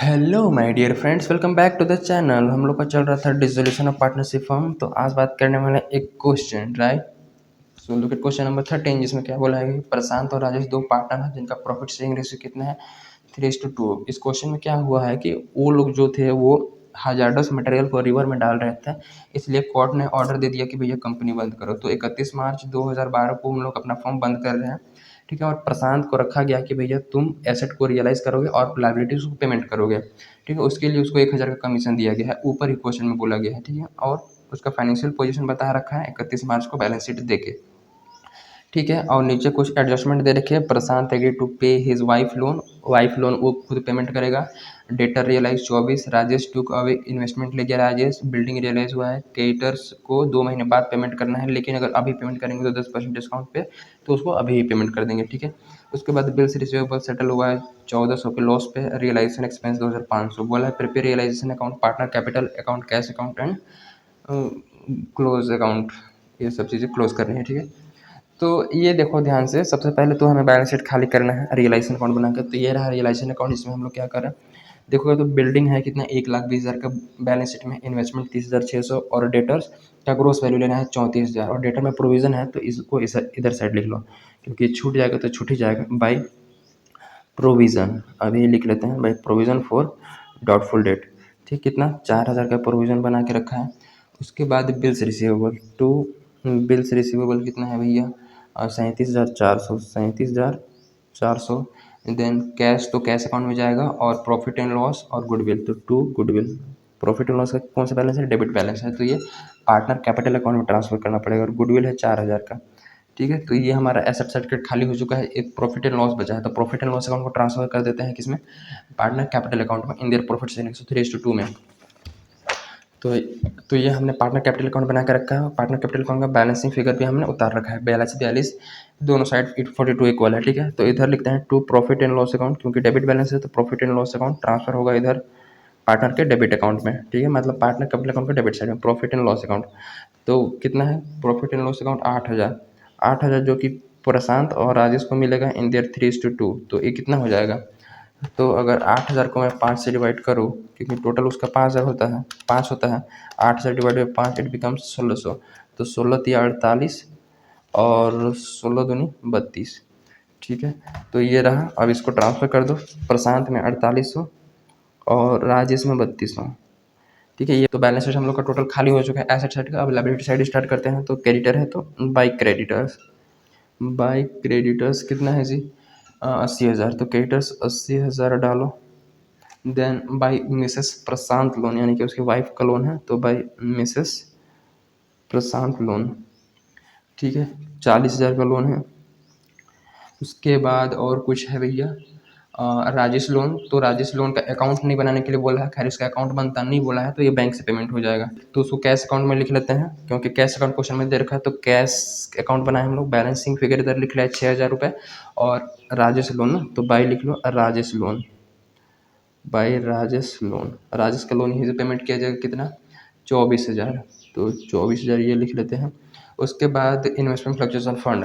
Hello my dear friends, welcome back to the channel. हम लोग का चल रहा था डिसोल्यूशन ऑफ पार्टनरशिप फॉर्म। तो आज बात करने वाले हैं एक question, right. So look at question number 13, जिसमें क्या बोला है कि प्रशांत और राजेश दो पार्टनर हैं जिनका प्रॉफिट शेयरिंग रेशियो कितना है, 3:2। इस क्वेश्चन में क्या हुआ है कि वो लोग जो थे वो हजार्डस मटेरियल को रिवर में डाल रहे थे, इसलिए कोर्ट ने ऑर्डर दे दिया कि भैया कंपनी बंद करो। तो 31 मार्च 2012 को हम लोग अपना फॉर्म बंद कर रहे हैं, ठीक है। और प्रशांत को रखा गया कि भैया तुम एसेट को रियलाइज करोगे और लाइबिलिटीज को पेमेंट करोगे, ठीक है। उसके लिए उसको 1,000 का कमीशन दिया गया है, ऊपर ही क्वेश्चन में बोला गया है, ठीक है। और उसका फाइनेंशियल पोजीशन बता रखा है 31 मार्च को बैलेंस शीट देके, ठीक है। और नीचे कुछ एडजस्टमेंट दे रखे हैं। Prashant agree to pay his wife loan वो खुद पेमेंट करेगा। Debtor realise 24, Rajesh took away investment ले गया राजेश, बिल्डिंग रियलाइज हुआ है। क्रेडिटर्स को 2 महीने बाद पेमेंट करना है, लेकिन अगर अभी पेमेंट करेंगे तो 10% डिस्काउंट पे, तो उसको अभी ही पेमेंट कर देंगे, ठीक है। उसके बाद बिल्स रिसीवेबल सेटल हुआ है 1400 के लॉस पे। रियलाइजेशन एक्सपेंस 2500 बोला है। Prepare realisation account, partner capital account, cash account and close account, ये सब चीज़ें क्लोज करनी है, ठीक है। तो ये देखो ध्यान से, सबसे पहले तो हमें बैलेंस शीट खाली करना है रियलाइजेशन अकाउंट बनाकर। तो ये रहा रियलाइजेशन अकाउंट, इसमें हम लोग क्या कर रहे हैं, देखोगे तो बिल्डिंग है कितना, 1,20,000 का बैलेंस शीट में। इन्वेस्टमेंट 30,600 और डेटर्स का ग्रोस वैल्यू लेना है 34,000। और डेटर में प्रोविजन है तो इसको इधर साइड लिख लो, क्योंकि छूट जाएगा तो छूट ही जाएगा। बाई प्रोविज़न अभी लिख लेते हैं, by provision for doubtful debt, ठीक। कितना 4,000 का प्रोविज़न बना के रखा है। उसके बाद bills receivable to, bills receivable कितना है भैया, 37,400, 37,400। देन कैश, तो कैश अकाउंट में जाएगा। और प्रॉफिट एंड लॉस और गुडविल, तो to goodwill. Profit and loss का कौन सा बैलेंस है, डेबिट बैलेंस है, तो ये पार्टनर कैपिटल अकाउंट में ट्रांसफर करना पड़ेगा। और गुडविल है 4,000 का, ठीक है। तो ये हमारा एसेट सर्टिफिकेट खाली हो चुका है, एक प्रॉफिट एंड लॉस बचा है। तो प्रॉफिट एंड लॉस अकाउंट को ट्रांसफर कर देते हैं किसमें, पार्टनर कैपिटल अकाउंट में, इन देयर प्रॉफिट शेयरिंग, 3:2 में। तो तो ये हमने पार्टनर कैपिटल अकाउंट बना के रखा है। पार्टनर कैपिटल अकाउंट का बैलेंसिंग फिगर भी हमने उतार रखा है, 42 दोनों साइड 42 इक्वल है, ठीक है। तो इधर लिखते हैं to profit and loss account, क्योंकि डेबिट बैलेंस है तो profit and loss account transfer होगा इधर पार्टनर के डेबिट अकाउंट में, ठीक है। मतलब पार्टनर कैपिटल अकाउंट के डेबिट साइड में प्रॉफिट एंड लॉस अकाउंट। तो कितना है प्रॉफिट एंड लॉस अकाउंट, 8,000 जो कि प्रशांत और राजेश को मिलेगा इन देयर 3:2। तो ये कितना हो जाएगा, तो अगर 8,000 को मैं 5 से डिवाइड करूँ, क्योंकि टोटल उसका 5,000 होता है, 5 होता है, 8,000 डिवाइड बाई 5 इट बिकम्स 1,600। तो 16×3 = 48 और 16×2 = 32, ठीक है। तो ये रहा। अब इसको ट्रांसफ़र कर दो, प्रशांत में 4800 और राजेश में 3200, ठीक है। ये तो बैलेंस शीट हम लोग का टोटल खाली हो चुका है एसेट साइड का। अब लायबिलिटी साइड स्टार्ट करते हैं। तो क्रेडिटर है तो बाई क्रेडिटर्स कितना है जी, 80,000। तो क्रेडिटर्स 80,000 डालो। Then by Mrs Prashant loan, यानी कि उसकी वाइफ का लोन है, तो बाई मिसेस प्रशांत लोन, ठीक है, 40,000 का लोन है। उसके बाद और कुछ है भैया, राजेश लोन। तो राजेश लोन का अकाउंट नहीं बनाने के लिए बोला है, खैर इसका अकाउंट बनता नहीं बोला है, तो ये बैंक से पेमेंट हो जाएगा। तो उसको कैश अकाउंट में लिख लेते हैं, क्योंकि कैश अकाउंट क्वेश्चन में दे रखा है। तो कैश अकाउंट बनाए हम लोग, बैलेंसिंग फिगर इधर लिख लिया है 6,000 रुपये। और राजेश लोन ना, तो बाई लिख लो Rajesh loan, by Rajesh loan. Rajesh का लोन यहीं से पेमेंट किया जाएगा, कितना 24,000। तो 24,000 ये लिख लेते हैं। उसके बाद इन्वेस्टमेंट फ्लक्चुएशन फंड।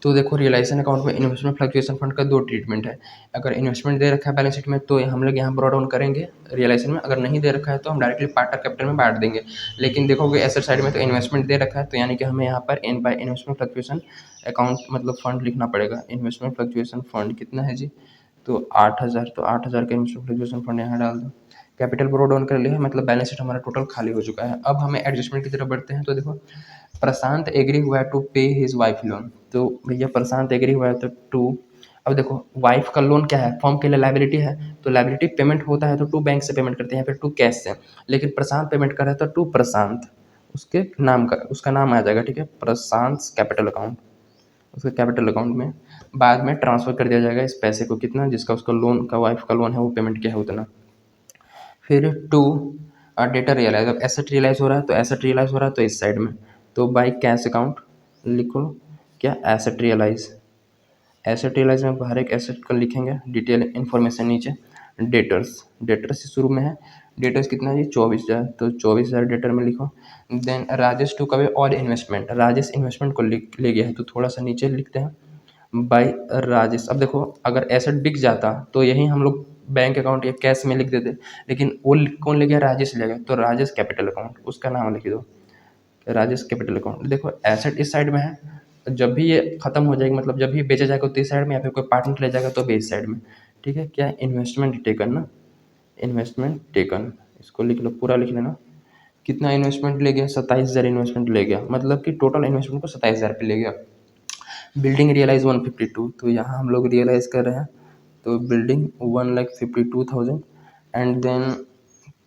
तो देखो रियलाइजेशन अकाउंट में इन्वेस्टमेंट फ्लक्चुएशन फंड का दो ट्रीटमेंट है। अगर इन्वेस्टमेंट दे रखा है बैलेंस शीट में तो हम लोग यहाँ ब्रॉ डाउन करेंगे रियलाइजेशन में, अगर नहीं दे रखा है तो हम डायरेक्टली पार्टनर कैपिटल में बांट देंगे। लेकिन देखोगे एसेट साइड में तो इन्वेस्टमेंट दे रखा है, तो यानी कि हमें यहाँ पर in by investment fluctuation account मतलब फंड लिखना पड़ेगा। इन्वेस्टमेंट फ्लक्चुएशन फंड कितना है जी, तो 8,000। तो 8,000 का इन्वेस्टमेंट फ्लक्चुएशन फंड यहाँ डाल दो। कैपिटल ब्रो डाउन कर लिया, मतलब बैलेंस शीट हमारा टोटल खाली हो चुका है। अब हमें एडजस्टमेंट की तरफ बढ़ते हैं। तो देखो प्रशांत एग्री हुआ है to pay his wife loan. तो भैया प्रशांत एग्री हुआ है तो टू, अब देखो वाइफ का लोन क्या है, फॉर्म के लिए लाइबिलिटी है, तो लाइबिलिटी पेमेंट होता है तो टू बैंक से पेमेंट करते हैं, फिर टू कैश से। लेकिन प्रशांत पेमेंट कर रहा है तो टू प्रशांत, उसके नाम का उसका नाम आ जाएगा, ठीक है, प्रशांत कैपिटल अकाउंट। उसके कैपिटल अकाउंट में बाद में ट्रांसफर कर दिया जाएगा इस पैसे को, कितना जिसका उसका लोन का वाइफ का लोन है वो पेमेंट किया है उतना। फिर टू डेटा रियलाइज, अब एसेट रियलाइज हो रहा है तो एसेट रियलाइज हो रहा है तो इस साइड में, तो बाई कैश अकाउंट लिखो क्या, एसेट रियलाइज। एसेट रियलाइज में हर एक एसेट का लिखेंगे डिटेल इन्फॉर्मेशन नीचे। डेटर्स, डेटर्स शुरू में है, डेटर्स कितना है जी 24,000, तो 24,000 डेटर में लिखो। देन राजेश टू कवे और इन्वेस्टमेंट, राजेश इन्वेस्टमेंट को ले गया है तो थोड़ा सा नीचे लिखते हैं बाई राजेश। अब देखो अगर एसेट बिक जाता तो यही हम लोग बैंक अकाउंट या कैश में लिख देते, लेकिन वो कौन ले गया, राजेश ले गया, तो राजेश कैपिटल अकाउंट, उसका नाम लिख दो राजेश कैपिटल अकाउंट। देखो एसेट इस साइड में है, जब भी ये खत्म हो जाएगी, मतलब जब भी बेचा जाएगा तो इस साइड में, या फिर कोई पार्टनर ले जाएगा तो भी इस साइड में। ठीक है, क्या इन्वेस्टमेंट टेकन ना, इन्वेस्टमेंट टेकन, इसको लिख लो, पूरा लिख लेना। कितना इन्वेस्टमेंट ले गया, 27,000 इन्वेस्टमेंट ले गया, मतलब कि टोटल इन्वेस्टमेंट को 27,000 पे ले गया। बिल्डिंग रियलाइज 152, तो यहाँ हम लोग रियलाइज कर रहे हैं, तो building 1,52,000। And then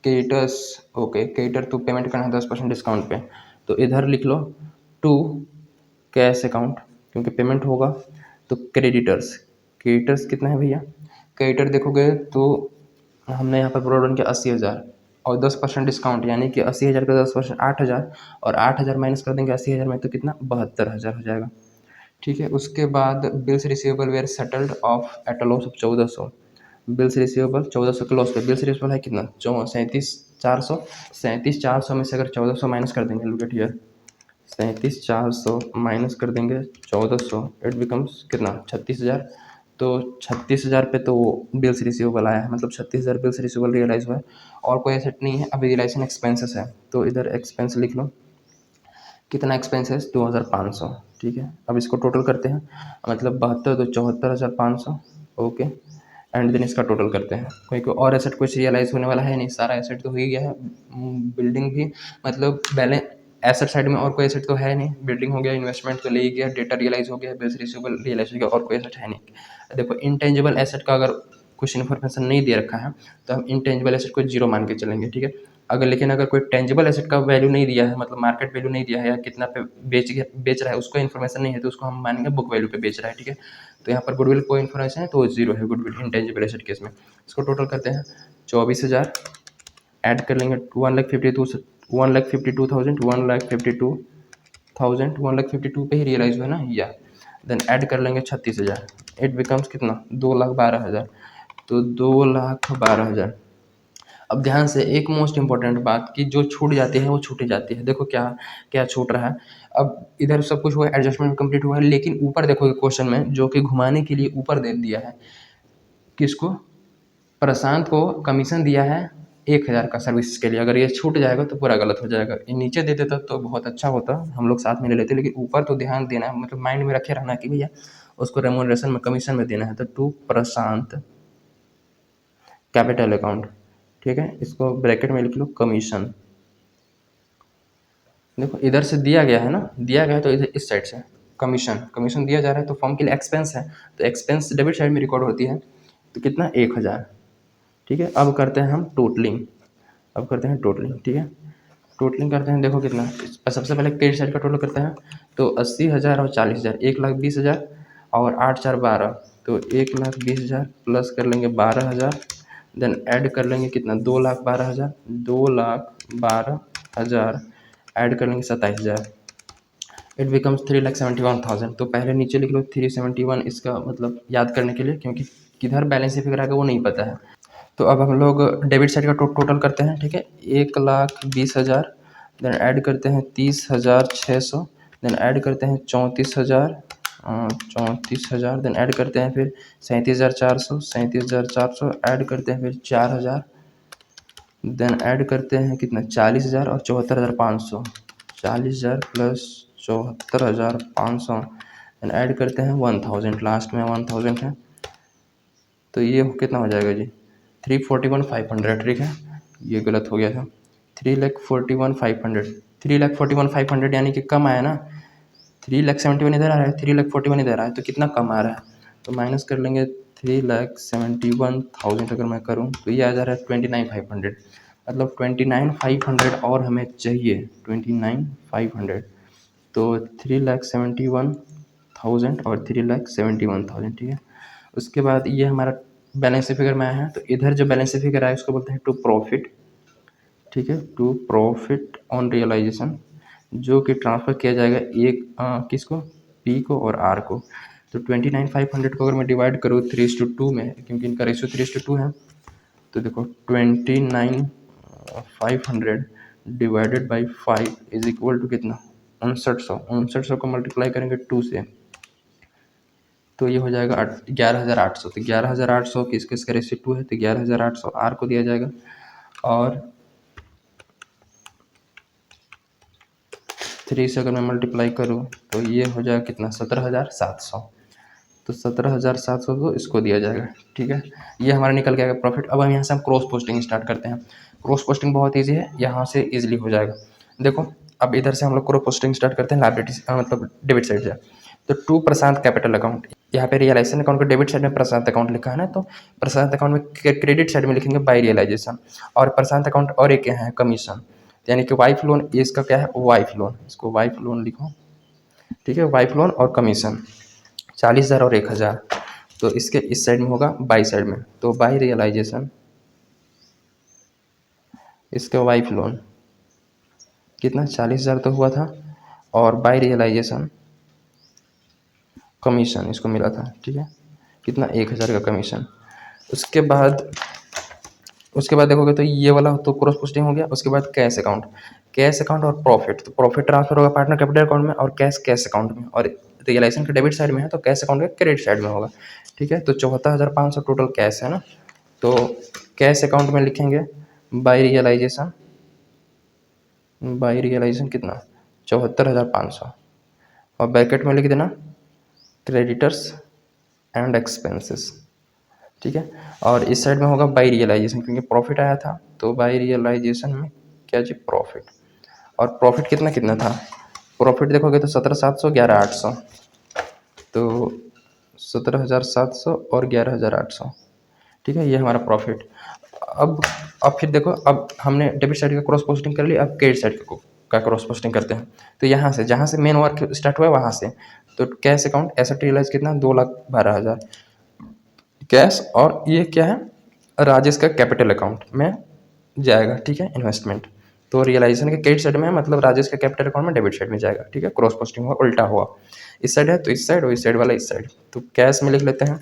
creditors, okay creditor तो पेमेंट करना है 10% डिस्काउंट पे, तो इधर लिख लो टू कैश अकाउंट, क्योंकि पेमेंट होगा। तो क्रेडिटर्स, क्रेडिटर्स कितना है भैया, क्रेडिटर देखोगे तो हमने यहाँ पर प्रोडक्ट किया 80,000 और 10% डिस्काउंट, यानी कि 80,000 का 10% 8,000, और 8,000 माइनस कर देंगे 80,000 में तो कितना 72,000 हो जाएगा। ठीक है, उसके बाद bills receivable were settled off at a loss of 1,400, bills receivable 1,400 के लॉस पे, बिल्स रिसीवेबल है कितना 37,400, 37,400 में से अगर 1,400 माइनस कर देंगे, लुक एट हियर, 37,400 माइनस कर देंगे 1,400, इट बिकम्स कितना 36,000। तो 36,000 पे तो बिल्स रिसीवेबल आया है, मतलब 36,000 बिल्स रिसीवेबल रियलाइज हुआ है, और कोई एसेट नहीं है। अभी रियलाइजेशन एक्सपेंसेस है, तो इधर एक्सपेंस लिख लो, कितना एक्सपेंस है 2,500। ठीक है, अब इसको टोटल करते हैं, मतलब 72 तो 74,500, ओके। एंड देन इसका टोटल करते हैं, कोई और एसेट कुछ रियलाइज होने वाला है नहीं, सारा एसेट तो हो ही गया है। बिल्डिंग भी, मतलब बैलेंस एसेट साइड में और कोई एसेट तो है नहीं, बिल्डिंग हो गया, इन्वेस्टमेंट तो ले ही गया, डेटा रियलाइज हो गया, बिल्स रिसीवेबल रियलाइज हो गया, और कोई एसेट है नहीं। देखो इंटेंजिबल एसेट का अगर कुछ इन्फॉर्मेशन नहीं दे रखा है तो हम इंटेंजिबल एसेट को जीरो मान के चलेंगे। ठीक है, अगर कोई टेंजिबल एसेट का वैल्यू नहीं दिया है, मतलब मार्केट वैल्यू नहीं दिया है, या कितना पे बेच रहा है उसको इन्फॉर्मेशन नहीं है, तो उसको हम मानेंगे बुक वैल्यू पे बेच रहा है। ठीक है, तो यहाँ पर गुडविल कोई इन्फॉर्मेशन है तो जीरो है गुडविल इंटेंजिबल एसेट केस में। इसको टोटल करते हैं 24,000, ऐड कर लेंगे 1,52,000, 1,52 पे ही रियलाइज हुआ ना, या देन ऐड कर लेंगे 36,000, इट बिकम्स कितना 2,12,000, तो 2,12,000। अब ध्यान से एक मोस्ट इंपॉर्टेंट बात कि जो छूट जाती है वो छूटी जाती है। देखो क्या क्या छूट रहा है, अब इधर सब कुछ हुआ है, एडजस्टमेंट कंप्लीट हुआ है, लेकिन ऊपर देखोगे क्वेश्चन में जो कि घुमाने के लिए ऊपर दे दिया है, किसको, प्रशांत को कमीशन दिया है 1,000 का सर्विस के लिए। अगर ये छूट जाएगा तो पूरा गलत हो जाएगा, ये नीचे दे देता तो बहुत अच्छा होता, हम लोग साथ में ले लेते, लेकिन ऊपर तो ध्यान देना है, मतलब माइंड में रखे रहना कि भैया उसको रेमोनरेशन में कमीशन में देना है, तो टू प्रशांत कैपिटल अकाउंट। ठीक है, इसको ब्रैकेट में लिख लो कमीशन। देखो इधर से दिया गया है ना, दिया गया है तो इधर इस साइड से कमीशन, कमीशन दिया जा रहा है, तो फॉर्म के लिए एक्सपेंस है, तो एक्सपेंस डेबिट साइड में रिकॉर्ड होती है, तो कितना 1,000। ठीक है, अब करते हैं हम टोटलिंग, अब करते हैं टोटलिंग। ठीक है, टोटलिंग करते हैं, देखो कितना, सबसे पहले क्रेडिट साइड का टोटल करते हैं, तो 80,000 और 40,000, 1,20,000 और 8,4,12, तो 1,20,000 प्लस कर लेंगे 12,000, देन ऐड कर लेंगे कितना 2,12,000, 2,12,000 ऐड कर लेंगे 27,000, इट बिकम्स 3,71,000। तो पहले नीचे लिख लो 371, इसका मतलब याद करने के लिए, क्योंकि किधर बैलेंस फिगर आएगा वो नहीं पता है। तो अब हम लोग डेबिट साइड का टोटल करते हैं। ठीक है, 1,20,000, देन ऐड करते हैं 30,600, देन ऐड करते हैं 34,000, 34,000, देन ऐड करते हैं फिर 37,400, 37,400 ऐड करते हैं फिर 4,000, देन ऐड करते हैं कितना 40,000 और 74,500, 40,000 प्लस 74,500, देन ऐड करते हैं 1,000, लास्ट में 1,000 है, तो ये कितना हो जाएगा जी 3,41,500। ठीक है, ये गलत हो गया था, 3,41,500, 3,41,500 यानी कि कम आया ना, 3,71,000 इधर आ रहा है, 3,41,000 इधर आ रहा है, तो कितना कम आ रहा है, तो माइनस कर लेंगे 3,71,000 अगर मैं करूँ तो ये आ जा रहा है 29,500, मतलब 29,500 और हमें चाहिए 29,500, तो 3,71,000 और 3,71,000। ठीक है, उसके बाद ये हमारा बैलेंस फिगर में आया है, तो इधर जो बैलेंस फिगर आया उसको बोलते हैं टू प्रॉफिट। ठीक है, टू प्रॉफिट ऑन रियलाइजेशन, जो कि ट्रांसफ़र किया जाएगा एक किसको, पी को और आर को। तो 29,500 को अगर मैं डिवाइड करूँ 3:2 में, क्योंकि इनका रेशियो 3:2 है, तो देखो 29,500 divided by 5 is equal to कितना 6,900, 6,900 को मल्टीप्लाई करेंगे 2 से, तो ये हो जाएगा 11,800। तो 11,800 किस किस का रेशियो 2 है, तो 11,800 आर को दिया जाएगा और 3 से अगर मैं मल्टीप्लाई करूँ तो ये हो जाएगा कितना 17,700। तो 17,700 को इसको दिया जाएगा। ठीक है, ये हमारा निकल गया प्रॉफिट। अब हम यहाँ से हम क्रॉस पोस्टिंग स्टार्ट करते हैं। क्रॉस पोस्टिंग बहुत ईजी है, यहाँ से ईजिली हो जाएगा। देखो अब इधर से हम लोग क्रॉस पोस्टिंग स्टार्ट करते हैं लायबिलिटी मतलब डेबिट साइड से। तो टू प्रशांत कैपिटल अकाउंट, यहाँ पे रियलाइजेशन अकाउंट को डेबिट साइड में प्रशांत अकाउंट लिखा है ना, तो प्रशांत अकाउंट में क्रेडिट साइड में लिखेंगे बाय रियलाइजेशन, और प्रशांत अकाउंट और एक है कमीशन, यानी कि वाइफ लोन, इसका क्या है वाइफ लोन, इसको वाइफ लोन लिखो। ठीक है, वाइफ लोन और कमीशन 40,000 और 1,000, तो इसके इस साइड में होगा बाई साइड में, तो बाई रियलाइजेशन इसका वाइफ लोन कितना 40,000 तो हुआ था, और बाई रियलाइजेशन कमीशन इसको मिला था। ठीक है, कितना 1,000 का कमीशन। उसके बाद देखोगे तो ये वाला तो क्रॉस पोस्टिंग हो गया। उसके बाद कैश अकाउंट और प्रॉफिट, तो प्रॉफिट ट्रांसफर होगा पार्टनर कैपिटल अकाउंट में, और कैश अकाउंट में, और रियलाइजेशन के डेबिट साइड में है तो कैश अकाउंट के क्रेडिट साइड में होगा। ठीक है, तो 74,500 टोटल कैश है ना, तो कैश अकाउंट में लिखेंगे बाई रियलाइजेशन कितना 74,500, और ब्रैकेट में लिख देना क्रेडिटर्स एंड एक्सपेंसेस। ठीक है, और इस साइड में होगा बाई रियलाइजेशन, क्योंकि प्रॉफिट आया था तो बाई रियलाइजेशन में क्या जी प्रॉफिट। और प्रॉफिट कितना कितना था, प्रॉफिट देखोगे तो 17,700 11,800, तो 17,700 और 11,800। ठीक है, ये हमारा प्रॉफिट। अब फिर देखो, अब हमने डेबिट साइड का क्रॉस पोस्टिंग कर लिया, अब क्रेडिट साइड का क्रॉस पोस्टिंग करते हैं। तो यहाँ से जहाँ से मेन वर्क स्टार्ट हुआ है वहाँ से, तो कैश अकाउंट एसेट रियलाइज कितना 2,12,000 कैश, और ये क्या है राजेश का कैपिटल अकाउंट में जाएगा। ठीक है, इन्वेस्टमेंट, तो रियलाइजेशन के क्रेडिट साइड में है, मतलब राजेश का कैपिटल अकाउंट में डेबिट साइड में जाएगा। ठीक है, क्रॉस पोस्टिंग हुआ उल्टा हुआ, इस साइड है तो इस साइड, और इस साइड वाला इस साइड, तो कैश में लिख लेते हैं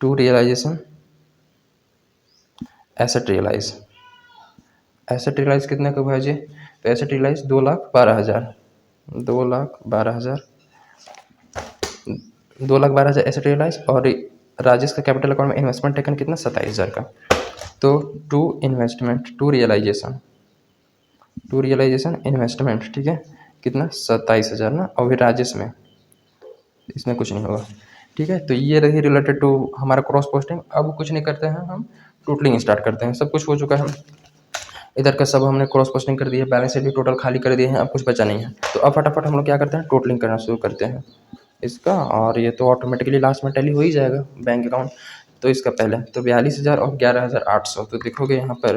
टू रियलाइजेशन एसेट रियलाइज कितने का हुआ है जी, तो एसेट रियलाइज 2,12,000 2,12,000 एसेट रियलाइज, और राजेश का कैपिटल अकाउंट में इन्वेस्टमेंट टेकन कितना 27,000 का। तो टू रियलाइजेशन इन्वेस्टमेंट, ठीक है, कितना 27,000 ना, और फिर राजेश में इसमें कुछ नहीं होगा। ठीक है, तो ये रही रिलेटेड टू हमारा क्रॉस पोस्टिंग। अब कुछ नहीं करते हैं, हम टोटलिंग स्टार्ट करते हैं। सब कुछ हो चुका है, इधर का सब हमने क्रॉस पोस्टिंग कर दिया, बैलेंस शीट भी टोटल खाली कर दिए हैं, अब कुछ बचा नहीं है। तो अब फटाफट हम लोग क्या करते हैं टोटलिंग करना शुरू करते हैं इसका, और ये तो ऑटोमेटिकली लास्ट में टैली हो ही जाएगा बैंक अकाउंट। तो इसका पहले तो 42,000 और 11,800, तो देखोगे यहाँ पर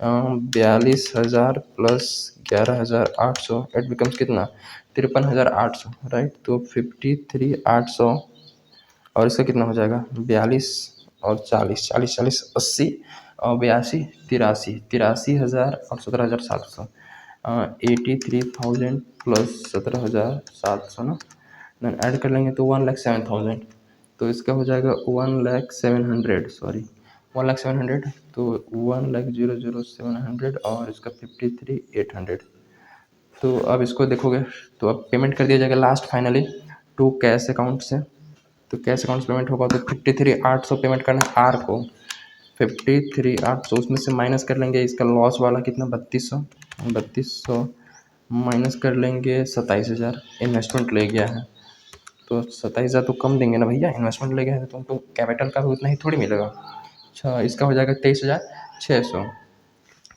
42,000 प्लस 11,800 इट बिकम्स कितना 53,800 राइट। तो 53,800, और इसका कितना हो जाएगा 42 और 40 40 40 80 और 82 83,000 और 17,700 83,000 प्लस 17,700 ना, देन ऐड कर लेंगे तो 1,07,000, तो इसका हो जाएगा 1,07,000 सॉरी 1,07,000, तो 1,00,00700 और इसका 53,800। तो अब इसको देखोगे तो अब पेमेंट कर दिया जाएगा last finally to cash account से। तो कैश अकाउंट से पेमेंट होगा तो 53,800 पेमेंट करना है आर को, 53,800 उसमें से माइनस कर लेंगे इसका लॉस वाला कितना 3200 माइनस कर लेंगे 27,000 इन्वेस्टमेंट ले गया है, तो 27,000 तो कम देंगे ना भैया, इन्वेस्टमेंट ले गया है तो तुमको कैपिटल का भी उतना ही थोड़ी मिलेगा। अच्छा, इसका हो जाएगा 23,600,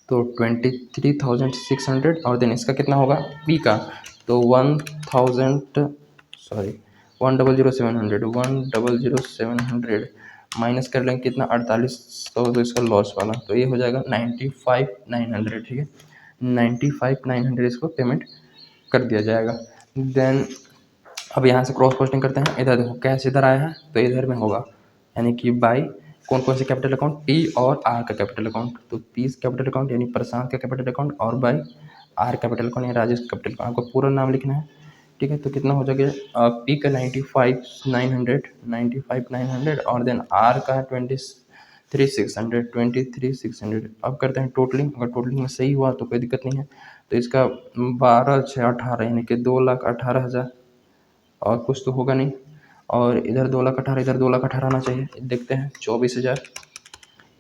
तो 23,600, और देन इसका कितना होगा बी का, तो 1,00700 माइनस कर लेंगे कितना 4800, तो इसका लॉस वाला, तो ये हो जाएगा 95,900। ठीक है, 95,900 इसको पेमेंट कर दिया जाएगा। देन अब यहाँ से क्रॉस पोस्टिंग करते हैं, इधर देखो कैश इधर आया है तो इधर में होगा, यानी कि बाई कौन कौन से कैपिटल अकाउंट पी और आर का कैपिटल अकाउंट, तो पी कैपिटल अकाउंट यानी प्रशांत का कैपिटल अकाउंट, और बाई आर कैपिटल अकाउंट यानी राजेश कैपिटल अकाउंट, आपको पूरा नाम लिखना है। ठीक है, तो कितना हो जाएगा पी का 95,900 और देन आर का 23,600। अब करते हैं टोटलिंग, अगर टोटलिंग में सही हुआ तो कोई दिक्कत नहीं है। तो इसका 12,618 यानी कि 2,18,000 और कुछ तो होगा नहीं, और इधर 2,18,000, इधर 2,18,000 आना चाहिए। देखते हैं 24,000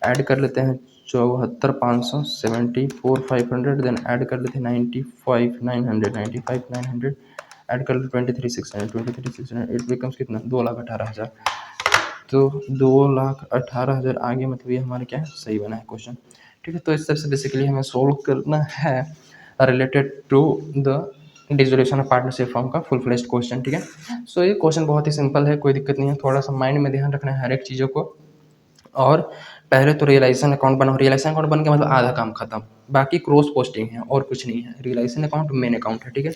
ऐड कर लेते हैं, 74,500, 74,500, देन ऐड कर लेते हैं 95,900, 95,900 ऐड कर लेते 23,600, 23,600, इट बिकम्स कितना 2,18,000। तो 2,18,000 आगे मतलब ये हमारा क्या है, सही बना है क्वेश्चन। ठीक है, तो इस तरह से बेसिकली हमें सोल्व करना है related to the dissolution of partnership form का फुल फ्लेज्ड क्वेश्चन। ठीक है, सो ये क्वेश्चन बहुत ही सिंपल है, कोई दिक्कत नहीं है, थोड़ा सा माइंड में ध्यान रखना है हर एक चीज़ों को। और पहले तो रियलाइजेशन अकाउंट बनाओ, रियलाइजेशन अकाउंट बन के मतलब आधा काम खत्म, बाकी क्रॉस पोस्टिंग है और कुछ नहीं है। रियलाइजेशन अकाउंट मेन अकाउंट है। ठीक है,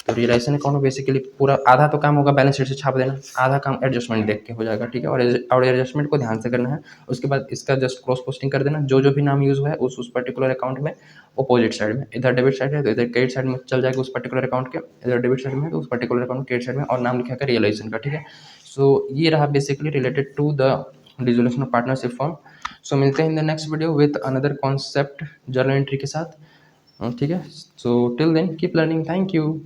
तो रियलाइजेशन अकाउंट में बेसिकली पूरा आधा तो काम होगा बैलेंस शीट से छाप देना, आधा काम एडजस्टमेंट देख के हो जाएगा। ठीक है, और एडजस्टमेंट को ध्यान से करना है। उसके बाद इसका जस्ट क्रॉस पोस्टिंग कर देना, जो जो भी नाम यूज हुआ है उस पर्टिकुलर अकाउंट में अपोजिट साइड में, इधर डेबिट साइड है तो इधर क्रेडिट साइड में चल जाएगा उस पर्टिकुलर अकाउंट के, इधर डेबिट साइड में है तो उस पर्टिकुलर अकाउंट क्रेडिट साइड में, और नाम लिखा कर रियलाइजेशन का। ठीक है, सो ये रहा basically related to the dissolution of partnership firm. So मिलते हैं in the next video with another concept journal entry के साथ। ठीक है, so till then keep learning, thank you.